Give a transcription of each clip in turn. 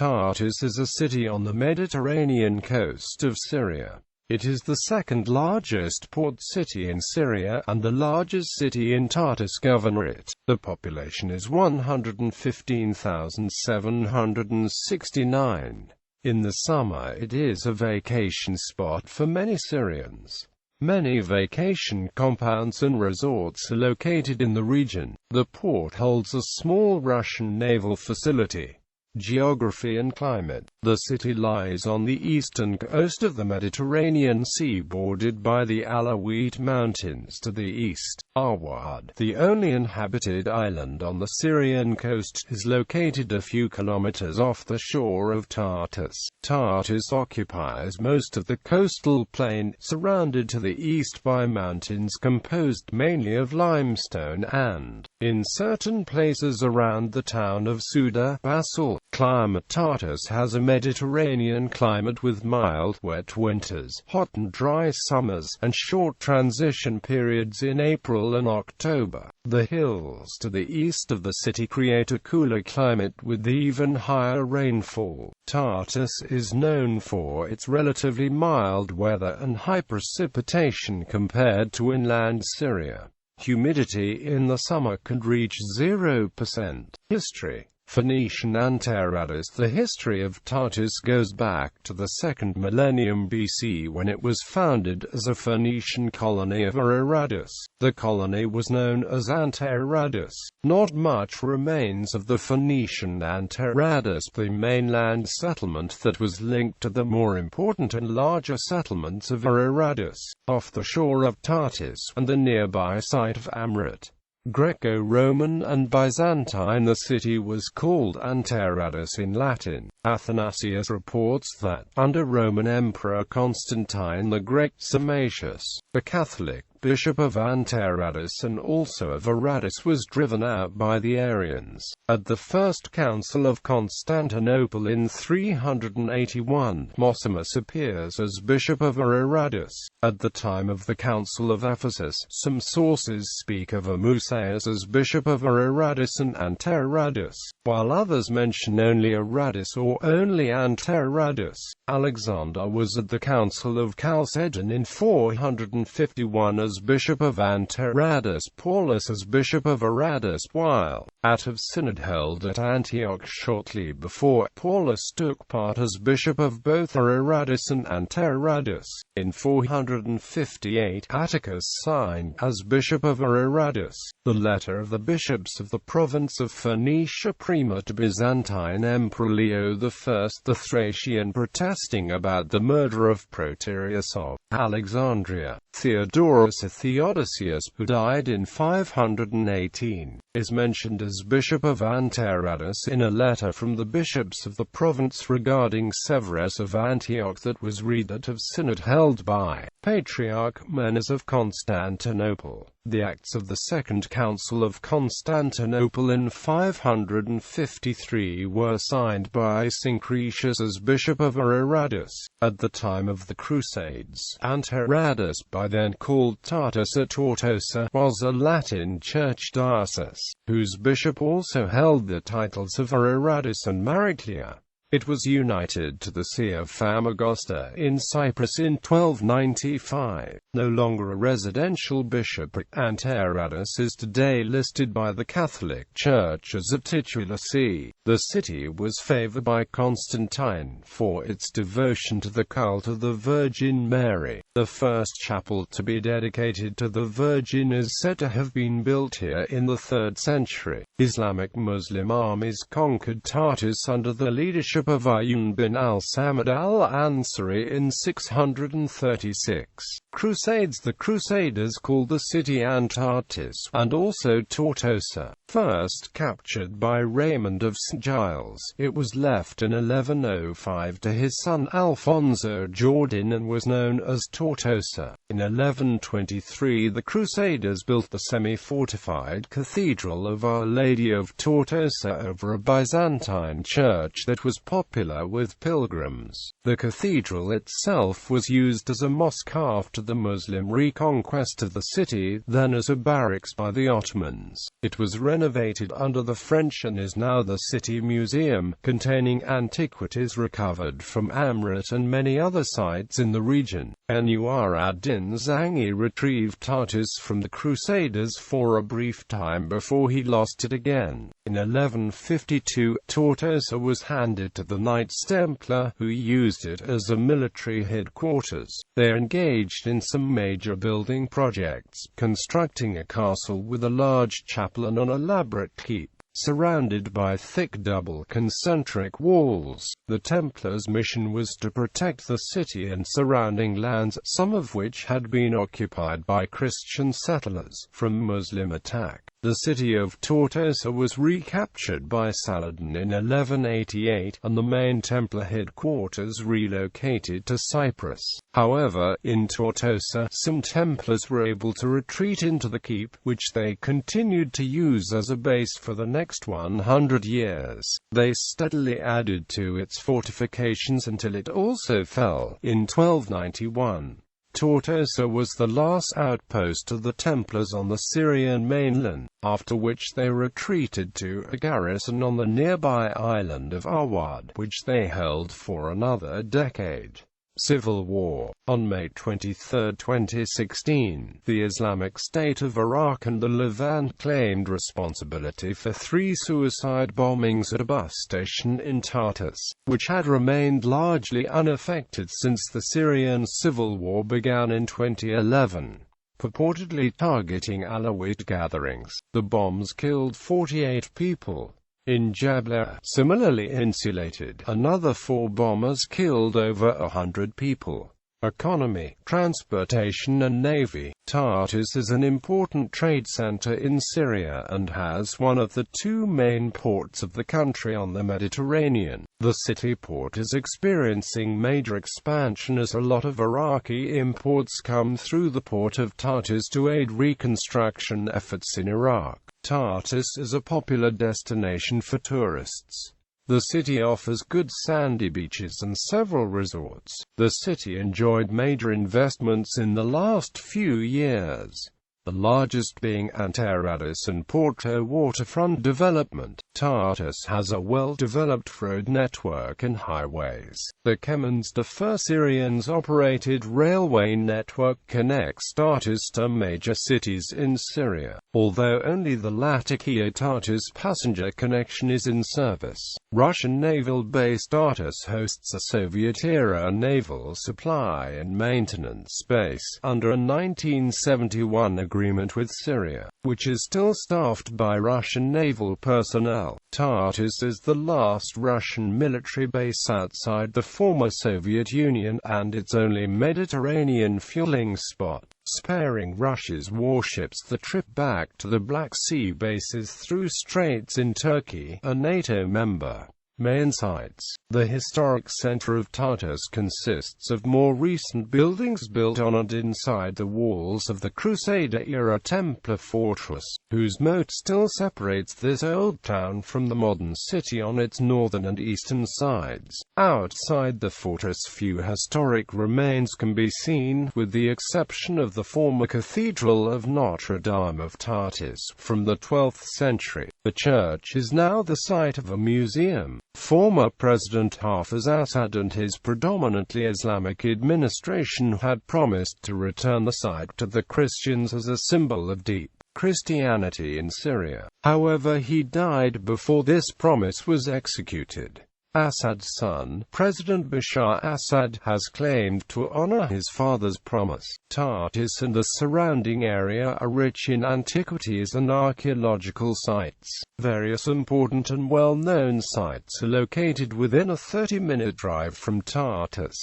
Tartus is a city on the Mediterranean coast of Syria. It is the second largest port city in Syria, and the largest city in Tartus Governorate. The population is 115,769. In the summer it is a vacation spot for many Syrians. Many vacation compounds and resorts are located in the region. The port holds a small Russian naval facility. Geography and climate. The city lies on the eastern coast of the Mediterranean Sea, bordered by the Alawite Mountains to the east. Awad, the only inhabited island on the Syrian coast, is located a few kilometers off the shore of Tartus. Tartus occupies most of the coastal plain, surrounded to the east by mountains composed mainly of limestone and, in certain places around the town of Suda, basalt. Climate. Tartus has a Mediterranean climate with mild, wet winters, hot and dry summers, and short transition periods in April and October. The hills to the east of the city create a cooler climate with even higher rainfall. Tartus is known for its relatively mild weather and high precipitation compared to inland Syria. Humidity in the summer can reach 0%. History. Phoenician Antaratus. The history of Tartus goes back to the 2nd millennium BC, when it was founded as a Phoenician colony of Araradus. The colony was known as Antaratus. Not much remains of the Phoenician Antaratus, the mainland settlement that was linked to the more important and larger settlements of Araradus, off the shore of Tartus, and the nearby site of Ahmadac. Greco-Roman and Byzantine. The city was called Antaratus in Latin. Athanasius reports that, under Roman Emperor Constantine the Great, Sarmatius, the Catholic bishop of Antaratus and also of Aradus, was driven out by the Arians. At the First Council of Constantinople in 381, Mosimus appears as bishop of Aradus. At the time of the Council of Ephesus, some sources speak of Musaeus as bishop of Aradus and Antaratus, while others mention only Aradus or only Antaratus. Alexander was at the Council of Chalcedon in 451 as bishop of Antaratus, Paulus as bishop of Aradus, while at a synod held at Antioch shortly before, Paulus took part as bishop of both Aradus and Antaratus. In 458, Atticus signed as bishop of Aradus the letter of the bishops of the province of Phoenicia Prima to Byzantine Emperor Leo I the Thracian, protesting about the murder of Proterius of Alexandria. Theodorus Theodosius, who died in 518, is mentioned as bishop of Antaratus in a letter from the bishops of the province regarding Severus of Antioch that was read at a synod held by Patriarch Menes of Constantinople. The Acts of the Second Council of Constantinople in 553 were signed by Syncretius as bishop of Aradus. At the time of the Crusades, Antaratus, by then called Tartus at Tortosa, was a Latin church diocese, whose bishop also held the titles of Aradus and Mariclia. It was united to the See of Famagosta in Cyprus in 1295. No longer a residential bishopric, Antaratus is today listed by the Catholic Church as a titular see. The city was favored by Constantine for its devotion to the cult of the Virgin Mary. The first chapel to be dedicated to the Virgin is said to have been built here in the 3rd century. Islamic Muslim armies conquered Tartus under the leadership of Ayyub bin al-Samad al-Ansari in 636. Crusades. The Crusaders called the city Antartis, and also Tortosa. First captured by Raymond of St. Giles, it was left in 1105 to his son Alfonso Jordan and was known as Tortosa. In 1123 the Crusaders built the semi-fortified Cathedral of Our Lady of Tortosa over a Byzantine church that was popular with pilgrims. The cathedral itself was used as a mosque after the Muslim reconquest of the city, then as a barracks by the Ottomans. It was renovated under the French and is now the city museum, containing antiquities recovered from Amrit and many other sites in the region. Nur ad-Din Zangi retrieved Tartus from the Crusaders for a brief time before he lost it again. In 1152, Tortosa was handed to the Knights Templar, who used it as a military headquarters. They engaged in some major building projects, constructing a castle with a large chapel and an elaborate keep, surrounded by thick double concentric walls. The Templars' mission was to protect the city and surrounding lands, some of which had been occupied by Christian settlers, from Muslim attack. The city of Tortosa was recaptured by Saladin in 1188, and the main Templar headquarters relocated to Cyprus. However, in Tortosa, some Templars were able to retreat into the keep, which they continued to use as a base for the next 100 years. They steadily added to its fortifications until it also fell. In 1291, Tortosa was the last outpost of the Templars on the Syrian mainland, after which they retreated to a garrison on the nearby island of Awad, which they held for another decade. Civil War. On May 23, 2016, the Islamic State of Iraq and the Levant claimed responsibility for 3 suicide bombings at a bus station in Tartus, which had remained largely unaffected since the Syrian civil war began in 2011. Purportedly targeting Alawite gatherings, the bombs killed 48 people. In Jabla, similarly insulated, another 4 bombers killed over 100 people. Economy, transportation and navy. Tartus is an important trade center in Syria and has one of the 2 main ports of the country on the Mediterranean. The city port is experiencing major expansion as a lot of Iraqi imports come through the port of Tartus to aid reconstruction efforts in Iraq. Tartus is a popular destination for tourists. The city offers good sandy beaches and several resorts. The city enjoyed major investments in the last few years, the largest being Antaradus and Porto waterfront development. Tartus has a well-developed road network and highways. The Kemen's-De Syrians-operated railway network connects Tartus to major cities in Syria, although only the Latakia-Tartus passenger connection is in service. Russian naval base Tartus hosts a Soviet-era naval supply and maintenance base, under a 1971 agreement with Syria, which is still staffed by Russian naval personnel. Tartus is the last Russian military base outside the former Soviet Union, and its only Mediterranean fueling spot, sparing Russia's warships the trip back to the Black Sea bases through straits in Turkey, a NATO member. Main sites. The historic center of Tartus consists of more recent buildings built on and inside the walls of the Crusader-era Templar fortress, whose moat still separates this old town from the modern city on its northern and eastern sides. Outside the fortress few historic remains can be seen, with the exception of the former Cathedral of Notre Dame of Tartus from the 12th century. The church is now the site of a museum. Former President Hafez Assad and his predominantly Islamic administration had promised to return the site to the Christians as a symbol of deep Christianity in Syria. However, he died before this promise was executed. Assad's son, President Bashar Assad, has claimed to honor his father's promise. Tartus and the surrounding area are rich in antiquities and archaeological sites. Various important and well-known sites are located within a 30-minute drive from Tartus.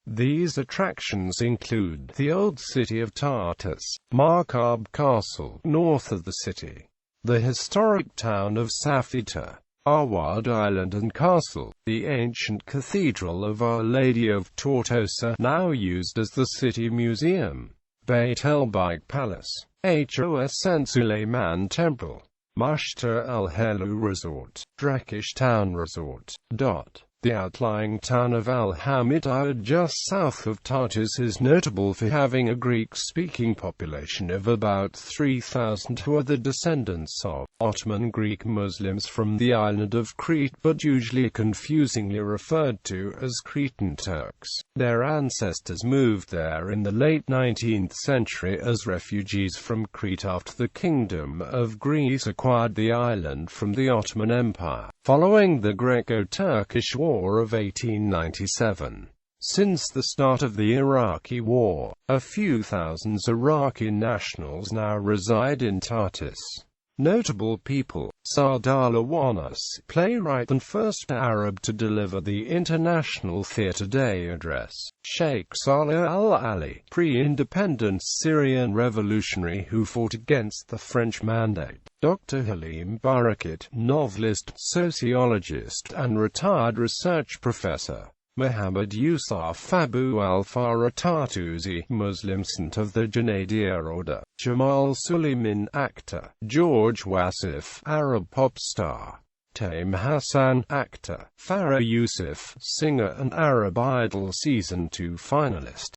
These attractions include the Old City of Tartus, Markab Castle, north of the city, the historic town of Safita, Awad Island and Castle, the ancient Cathedral of Our Lady of Tortosa, now used as the city museum, Beit el-Bike Palace, Hos St. Suleiman Temple, Mashtar al-Helu Resort, Drakish Town Resort. The outlying town of Ahmadac, just south of Tartus, is notable for having a Greek-speaking population of about 3,000 who are the descendants of Ottoman Greek Muslims from the island of Crete, but usually confusingly referred to as Cretan Turks. Their ancestors moved there in the late 19th century as refugees from Crete after the Kingdom of Greece acquired the island from the Ottoman Empire, following the Greco-Turkish War of 1897. Since the start of the Iraqi War, a few thousand Iraqi nationals now reside in Tartus. Notable people: Sardar Lawanis, playwright and first Arab to deliver the International Theatre Day address; Sheikh Saleh al-Ali, pre-independence Syrian revolutionary who fought against the French Mandate; Dr. Halim Barakit, novelist, sociologist, and retired research professor; Muhammad Yusuf Abu al-Farah Tartusi, Muslim saint of the Junaidia order; Jamal Suleiman, actor; George Wasif, Arab pop star; Taim Hassan, actor; Farah Yusuf, singer and Arab Idol Season 2 finalist.